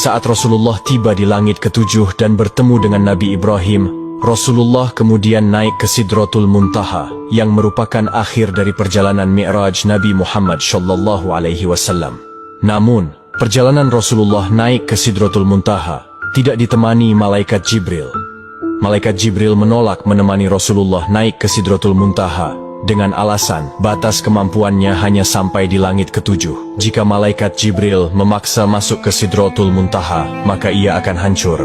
Saat Rasulullah tiba di langit ketujuh dan bertemu dengan Nabi Ibrahim, Rasulullah kemudian naik ke Sidratul Muntaha, yang merupakan akhir dari perjalanan Mi'raj Nabi Muhammad SAW. Namun, perjalanan Rasulullah naik ke Sidratul Muntaha tidak ditemani Malaikat Jibril. Malaikat Jibril menolak menemani Rasulullah naik ke Sidratul Muntaha dengan alasan batas kemampuannya hanya sampai di langit ketujuh. Jika Malaikat Jibril memaksa masuk ke Sidratul Muntaha, maka ia akan hancur.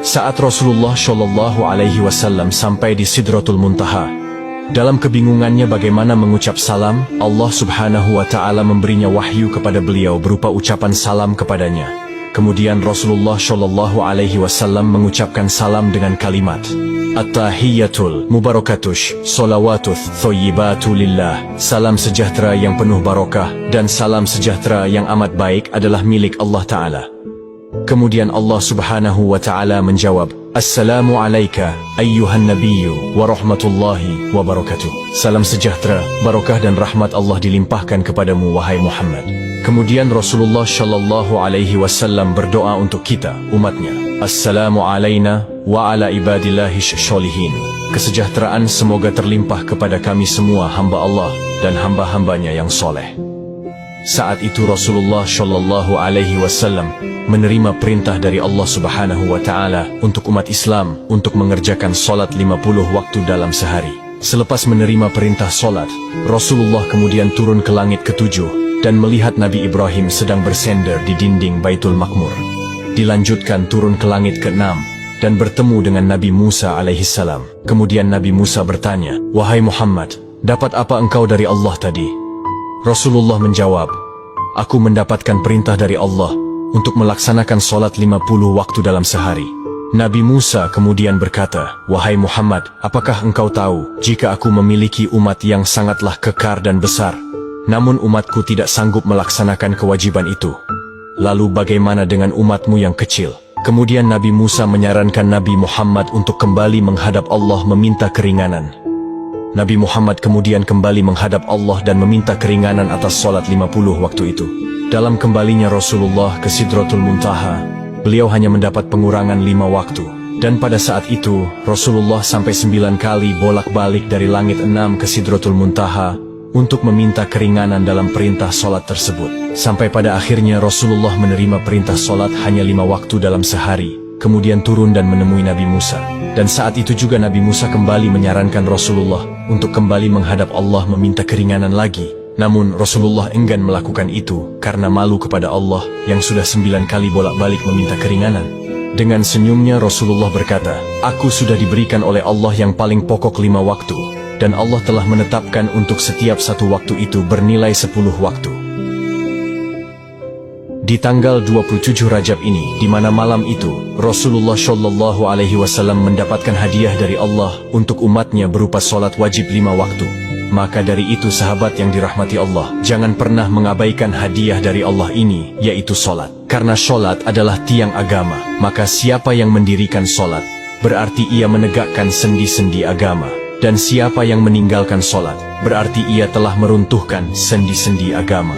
Saat Rasulullah SAW sampai di Sidratul Muntaha, dalam kebingungannya bagaimana mengucap salam, Allah Subhanahu wa Ta'ala memberinya wahyu kepada beliau berupa ucapan salam kepadanya. Kemudian Rasulullah SAW mengucapkan salam dengan kalimat At-tahiyyatul mubarakatush salawatuth thoyyibatu lillah. Salam sejahtera yang penuh barokah dan salam sejahtera yang amat baik adalah milik Allah Ta'ala. Kemudian Allah Subhanahu wa Ta'ala menjawab, Assalamu alayka ayyuhan nabiyyu wa rahmatullahi wa barakatuh. Salam sejahtera, barokah dan rahmat Allah dilimpahkan kepadamu wahai Muhammad. Kemudian Rasulullah SAW berdoa untuk kita, umatnya. Assalamu alayna wa ala ibadillahi sholihin. Kesejahteraan semoga terlimpah kepada kami semua hamba Allah dan hamba-hambanya yang soleh. Saat itu Rasulullah SAW menerima perintah dari Allah Subhanahu wa Ta'ala untuk umat Islam untuk mengerjakan solat 50 waktu dalam sehari. Selepas menerima perintah solat, Rasulullah kemudian turun ke langit ketujuh dan melihat Nabi Ibrahim sedang bersender di dinding Baitul Makmur. Dilanjutkan turun ke langit ke-6 dan bertemu dengan Nabi Musa alaihissalam. Kemudian Nabi Musa bertanya, Wahai Muhammad, dapat apa engkau dari Allah tadi? Rasulullah menjawab, Aku mendapatkan perintah dari Allah untuk melaksanakan solat 50 waktu dalam sehari. Nabi Musa kemudian berkata, Wahai Muhammad, apakah engkau tahu jika aku memiliki umat yang sangatlah kekar dan besar, namun umatku tidak sanggup melaksanakan kewajiban itu? Lalu bagaimana dengan umatmu yang kecil? Kemudian Nabi Musa menyarankan Nabi Muhammad untuk kembali menghadap Allah meminta keringanan. Nabi Muhammad kemudian kembali menghadap Allah dan meminta keringanan atas solat 50 waktu itu. Dalam kembalinya Rasulullah ke Sidratul Muntaha, beliau hanya mendapat pengurangan 5 waktu. Dan pada saat itu, Rasulullah sampai 9 kali bolak-balik dari langit 6 ke Sidratul Muntaha untuk meminta keringanan dalam perintah solat tersebut. Sampai pada akhirnya Rasulullah menerima perintah solat hanya 5 waktu dalam sehari. Kemudian turun dan menemui Nabi Musa. Dan saat itu juga Nabi Musa kembali menyarankan Rasulullah untuk kembali menghadap Allah meminta keringanan lagi. Namun Rasulullah enggan melakukan itu karena malu kepada Allah yang sudah 9 kali bolak-balik meminta keringanan. Dengan senyumnya Rasulullah berkata, Aku sudah diberikan oleh Allah yang paling pokok 5 waktu, dan Allah telah menetapkan untuk setiap satu waktu itu bernilai 10 waktu. Di tanggal 27 Rajab ini, di mana malam itu, Rasulullah SAW mendapatkan hadiah dari Allah untuk umatnya berupa solat wajib 5 waktu. Maka dari itu sahabat yang dirahmati Allah, jangan pernah mengabaikan hadiah dari Allah ini, yaitu solat. Karena solat adalah tiang agama, maka siapa yang mendirikan solat, berarti ia menegakkan sendi-sendi agama. Dan siapa yang meninggalkan solat, berarti ia telah meruntuhkan sendi-sendi agama.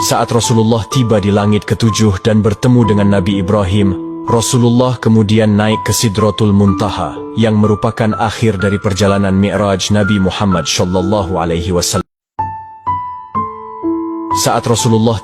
Saat Rasulullah tiba di langit ketujuh dan bertemu dengan Nabi Ibrahim, Rasulullah kemudian naik ke Sidratul Muntaha, yang merupakan akhir dari perjalanan Mi'raj Nabi Muhammad SAW. Saat Rasulullah